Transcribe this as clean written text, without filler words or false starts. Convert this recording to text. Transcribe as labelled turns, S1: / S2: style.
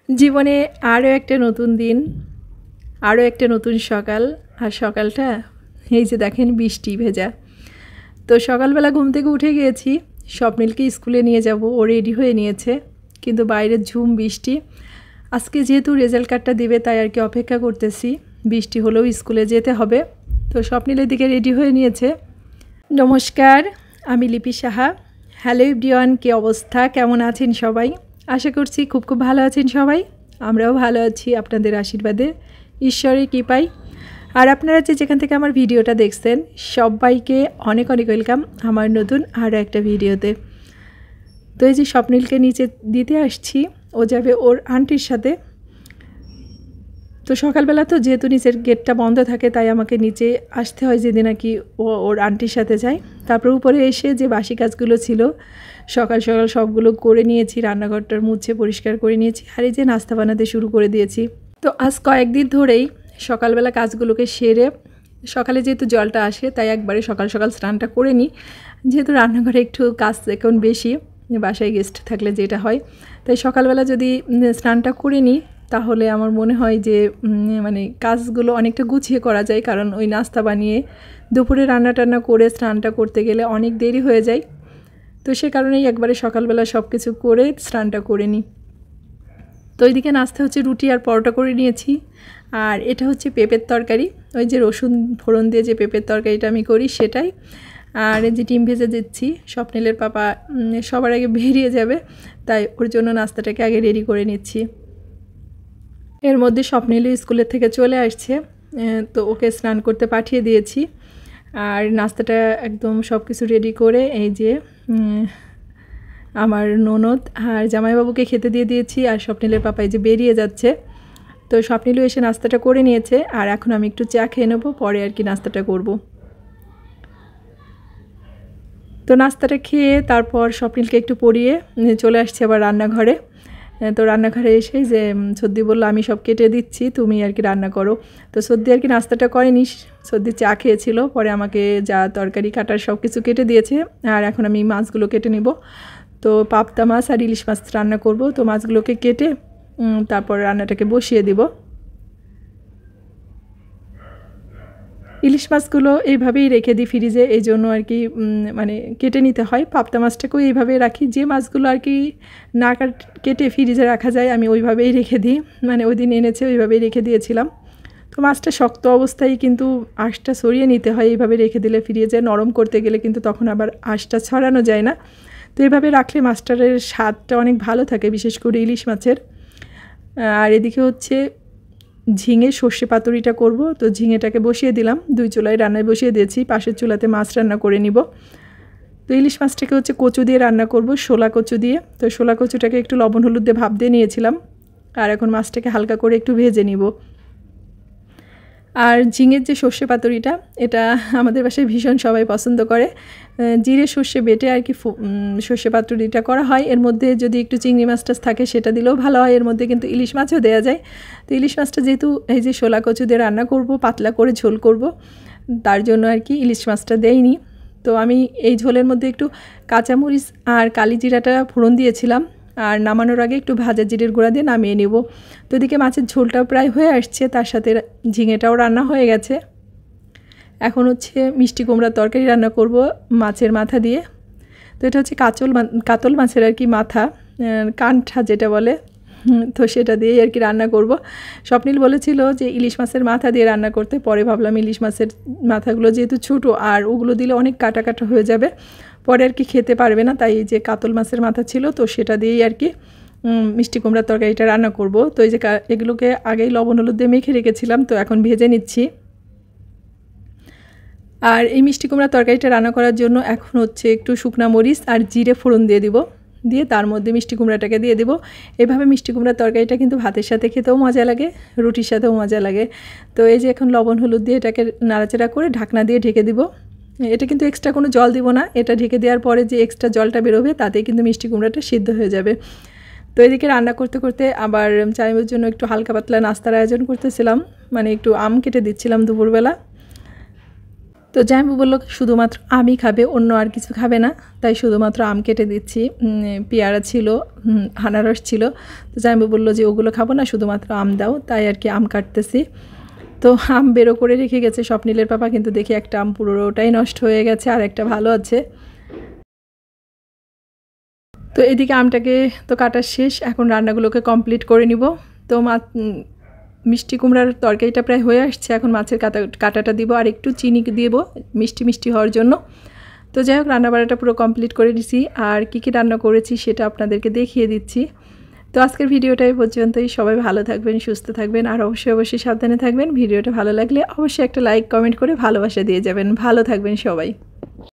S1: জীবনে আরও একটা নতুন দিন, আরও একটা নতুন সকাল। আর সকালটা এই যে দেখেন বৃষ্টি ভেজা। তো সকালবেলা ঘুম থেকে উঠে গিয়েছি, স্বপ্নিলকে স্কুলে নিয়ে যাব, ও রেডি হয়ে নিয়েছে, কিন্তু বাইরের ঝুম বৃষ্টি। আজকে যেহেতু রেজাল্ট কার্ডটা দেবে তাই আর কি অপেক্ষা করতেছি, বৃষ্টি হলেও স্কুলে যেতে হবে। তো স্বপ্নিলের দিকে রেডি হয়ে নিয়েছে। নমস্কার, আমি লিপি সাহা। হ্যালো এভরিওয়ান, কী অবস্থা, কেমন আছেন সবাই? আশা করছি খুব খুব ভালো আছেন সবাই। আমরাও ভালো আছি আপনাদের আশীর্বাদে, ঈশ্বরের কৃপায়। আর আপনারা যেখান থেকে আমার ভিডিওটা দেখছেন সবাইকে অনেক অনেক ওয়েলকাম আমার নতুন আরও একটা ভিডিওতে। তো এই যে স্বপ্নিলকে নিচে দিতে আসছি, ও যাবে ওর আন্টির সাথে। তো সকালবেলা তো যেহেতু নিচের গেটটা বন্ধ থাকে তাই আমাকে নিচে আসতে হয়, যেদিন আর কি ওর আন্টির সাথে যায়। তারপর উপরে এসে যে বাসি কাজগুলো ছিল সকাল সকাল সবগুলো করে নিয়েছি, রান্নাঘরটার মুছে পরিষ্কার করে নিয়েছি, আর এই যে নাস্তা বানাতে শুরু করে দিয়েছি। তো আজ কয়েকদিন ধরেই সকালবেলা কাজগুলোকে সেরে, সকালে যেহেতু জলটা আসে তাই একবারে সকাল সকাল স্নানটা করে নিই, যেহেতু রান্নাঘরে একটু কাজ এখন বেশি, বাসায় গেস্ট থাকলে যেটা হয়। তাই সকালবেলা যদি স্নানটা করে নিই তাহলে আমার মনে হয় যে মানে কাজগুলো অনেকটা গুছিয়ে করা যায়, কারণ ওই নাস্তা বানিয়ে দুপুরে রান্না টান্না করে স্নানটা করতে গেলে অনেক দেরি হয়ে যায়। তো সে কারণেই একবারে সকালবেলা সব কিছু করে স্নানটা করে নিই। তো ওইদিকে নাস্তা হচ্ছে রুটি আর পরোটা করে নিয়েছি, আর এটা হচ্ছে পেঁপের তরকারি, ওই যে রসুন ফোড়ন দিয়ে যে পেঁপের তরকারিটা আমি করি সেটাই। আর এই যে ডিম ভেজে দিচ্ছি, স্বপ্নিলের পাপা সবার আগে বেরিয়ে যাবে তাই ওর জন্য নাস্তাটাকে আগে রেডি করে নিচ্ছি। এর মধ্যে স্বপ্নিলও স্কুলের থেকে চলে আসছে, তো ওকে স্নান করতে পাঠিয়ে দিয়েছি। আর নাস্তাটা একদম সব কিছু রেডি করে এই যে আমার ননদ আর জামাইবাবুকে খেতে দিয়ে দিয়েছি, আর স্বপ্নিলের পাপা এই যে বেরিয়ে যাচ্ছে। তো স্বপ্নিলও এসে নাস্তাটা করে নিয়েছে, আর এখন আমি একটু চা খেয়ে নেবো, পরে আর কি নাস্তাটা করব। তো নাস্তাটা খেয়ে তারপর স্বপ্নিলকে একটু পরিয়ে চলে আসছে আবার রান্নাঘরে। তো রান্নাঘরে এসে যে সর্দি বললো আমি সব কেটে দিচ্ছি, তুমি আর কি রান্না করো। তো সর্দি আর কি নাস্তাটা করেনি, সর্দি চা খেয়েছিল, পরে আমাকে যা তরকারি কাটার সব কিছু কেটে দিয়েছে। আর এখন আমি মাছগুলো কেটে নিব। তো পাবদা মাছ আর ইলিশ মাছ রান্না করব। তো মাছগুলোকে কেটে তারপর রান্নাটাকে বসিয়ে দিব। ইলিশ মাছগুলো এইভাবেই রেখে দিই ফ্রিজে, এই জন্য আর কি মানে কেটে নিতে হয়। পাবদা মাছটাকেও এইভাবেই রাখি, যে মাছগুলো আর কি না কেটে ফ্রিজে রাখা যায় আমি ওইভাবেই রেখে দিই, মানে ওই দিন এনেছে ওইভাবেই রেখে দিয়েছিলাম। তো মাছটা শক্ত অবস্থায় কিন্তু আঁশটা সরিয়ে নিতে হয়, এইভাবে রেখে দিলে ফ্রিজে নরম করতে গেলে কিন্তু তখন আবার আঁশটা ছড়ানো যায় না। তো এইভাবে রাখলে মাছটার স্বাদটা অনেক ভালো থাকে, বিশেষ করে ইলিশ মাছের। আর এদিকে হচ্ছে ঝিঙে সর্ষে পাতুরিটা করব। তো ঝিঙেটাকে বসিয়ে দিলাম, 2 চুলায় রান্নায় বসিয়ে দিয়েছি, পাশের চুলাতে মাছ রান্না করে নিব। তো ইলিশ মাছটাকে হচ্ছে কচু দিয়ে রান্না করব, শোলা কচু দিয়ে। তো শোলা কচুটাকে একটু লবণ হলুদ দিয়ে ভাপ দিয়ে নিয়েছিলাম, আর এখন মাছটাকে হালকা করে একটু ভেজে নিব। আর ঝিঙের যে সর্ষে পাতুরিটা, এটা আমাদের বাসায় ভীষণ সবাই পছন্দ করে। জিরে সর্ষে বেটে আর কি সর্ষে পাতুরিটা করা হয়। এর মধ্যে যদি একটু চিংড়ি মাছ টাছ থাকে সেটা দিলেও ভালো হয়, এর মধ্যে কিন্তু ইলিশ মাছও দেওয়া যায়। তো ইলিশ মাছটা যেহেতু এই যে শোলা কচু দিয়ে রান্না করব, পাতলা করে ঝোল করব, তার জন্য আর কি ইলিশ মাছটা দেইনি। তো আমি এই ঝোলের মধ্যে একটু কাঁচামরিচ আর কালি জিরাটা ফোড়ন দিয়েছিলাম, আর নামানোর আগে একটু ভাজা জিরের গুঁড়া দিয়ে নামিয়ে নেব। তো এদিকে মাছের ঝোলটাও প্রায় হয়ে আসছে, তার সাথে ঝিঙেটাও রান্না হয়ে গেছে। এখন হচ্ছে মিষ্টি কুমড়ার তরকারি রান্না করব মাছের মাথা দিয়ে। তো এটা হচ্ছে কাতল মাছের আর কি মাথা, কানঠা যেটা বলে, তো সেটা দিয়েই আর কি রান্না করব। স্বপ্নিল বলেছিল যে ইলিশ মাছের মাথা দিয়ে রান্না করতে, পরে ভাবলাম ইলিশ মাছের মাথাগুলো যেহেতু ছোটো আর ওগুলো দিলে অনেক কাটা কাটা হয়ে যাবে, পরে আর কি খেতে পারবে না, তাই যে কাতল মাছের মাথা ছিল তো সেটা দিয়েই আর কি মিষ্টি কুমড়ার তরকারিটা রান্না করব। তো এই যে এগুলোকে আগেই লবণ হলুদ দিয়ে মেখে রেখেছিলাম, তো এখন ভেজে নিচ্ছি। আর এই মিষ্টি কুমড়ার তরকারিটা রান্না করার জন্য এখন হচ্ছে একটু শুকনা মরিচ আর জিরে ফোড়ন দিয়ে দিব, দিয়ে তার মধ্যে মিষ্টি কুমড়াটাকে দিয়ে দেবো। এভাবে মিষ্টি কুমড়ার তরকারিটা কিন্তু ভাতের সাথে খেতেও মজা লাগে, রুটির সাথেও মজা লাগে। তো এই যে এখন লবণ হলুদ দিয়ে এটাকে নাড়াচাড়া করে ঢাকনা দিয়ে ঢেকে দিব। এটা কিন্তু এক্সট্রা কোনো জল দিব না, এটা ঢেকে দেওয়ার পরে যে এক্সট্রা জলটা বেরোবে তাতেই কিন্তু মিষ্টি কুমড়াটা সিদ্ধ হয়ে যাবে। তো এদিকে রান্না করতে করতে আবার চাইমের জন্য একটু হালকা পাতলা নাস্তার আয়োজন করতেছিলাম, মানে একটু আম কেটে দিচ্ছিলাম দুপুরবেলা। তো তো জামাইবাবু বললো শুধুমাত্র আমই খাবে, অন্য আর কিছু খাবে না, তাই শুধুমাত্র আম কেটে দিচ্ছি। পেয়ারা ছিল, আনারস ছিল, তো জামাইবাবু বললো যে ওগুলো খাবো না, শুধুমাত্র আম দাও, তাই আর কি আম কাটতেছি। তো আম বেরো করে রেখে গেছে স্বপ্নিলের পাপা, কিন্তু দেখি একটা আম পুরোটাই নষ্ট হয়ে গেছে আর একটা ভালো আছে। তো এদিকে আমটাকে তো কাটা শেষ, এখন রান্নাগুলোকে কমপ্লিট করে নিব। তো মিষ্টি কুমড়ার তরকারিটা প্রায় হয়ে আসছে, এখন মাছের কাটাটা দিব আর একটু চিনি দিব মিষ্টি মিষ্টি হওয়ার জন্য। তো যাই হোক রান্নাবাড়াটা পুরো কমপ্লিট করে দিছি, আর কী কী রান্না করেছি সেটা আপনাদেরকে দেখিয়ে দিচ্ছি। তো আজকের ভিডিওটাই পর্যন্তই। সবাই ভালো থাকবেন, সুস্থ থাকবেন, আর অবশ্যই সাবধানে থাকবেন। ভিডিওটা ভালো লাগলে অবশ্যই একটা লাইক কমেন্ট করে ভালোবাসা দিয়ে যাবেন। ভালো থাকবেন সবাই।